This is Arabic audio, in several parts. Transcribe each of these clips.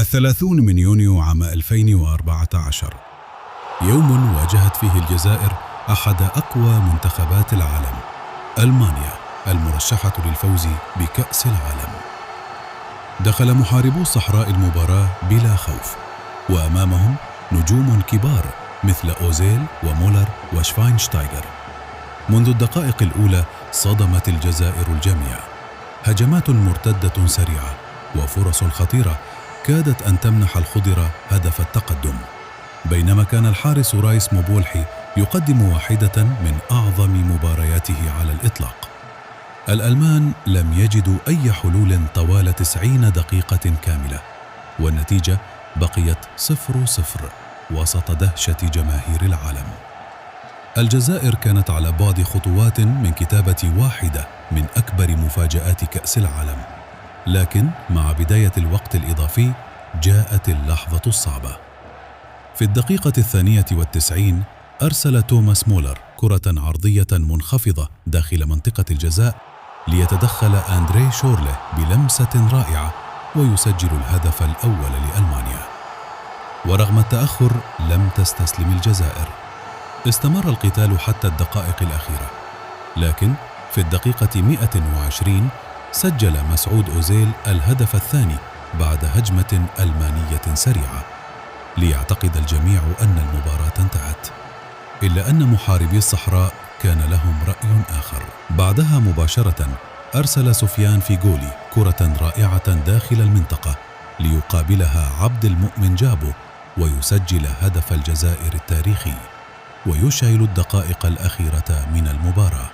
30 من يونيو عام 2014، يوم واجهت فيه الجزائر أحد أقوى منتخبات العالم، ألمانيا، المرشحة للفوز بكأس العالم. دخل محاربو الصحراء المباراة بلا خوف، وأمامهم نجوم كبار مثل أوزيل ومولر وشفاينشتايغر. منذ الدقائق الأولى صدمت الجزائر الجميع، هجمات مرتدة سريعة وفرص خطيرة كادت أن تمنح الخضر هدف التقدم، بينما كان الحارس رايس مبولحي يقدم واحدة من أعظم مبارياته على الإطلاق. الألمان لم يجدوا أي حلول طوال 90 دقيقة كاملة، والنتيجة بقيت 0-0 وسط دهشة جماهير العالم. الجزائر كانت على بعد خطوات من كتابة واحدة من أكبر مفاجآت كأس العالم، لكن مع بداية الوقت الإضافي جاءت اللحظة الصعبة. في الدقيقة 92 أرسل توماس مولر كرة عرضية منخفضة داخل منطقة الجزاء ليتدخل أندري شورله بلمسة رائعة ويسجل الهدف الأول لألمانيا. ورغم التأخر لم تستسلم الجزائر، استمر القتال حتى الدقائق الأخيرة، لكن في الدقيقة 120 سجل مسعود أوزيل الهدف الثاني بعد هجمة ألمانية سريعة، ليعتقد الجميع أن المباراة انتهت. إلا أن محاربي الصحراء كان لهم رأي آخر. بعدها مباشرة أرسل سفيان فيغولي كرة رائعة داخل المنطقة ليقابلها عبد المؤمن جابو ويسجل هدف الجزائر التاريخي ويشعل الدقائق الأخيرة من المباراة.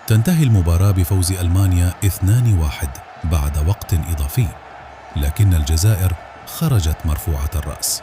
تنتهي المباراة بفوز ألمانيا 2-1 بعد وقت إضافي، لكن الجزائر خرجت مرفوعة الرأس.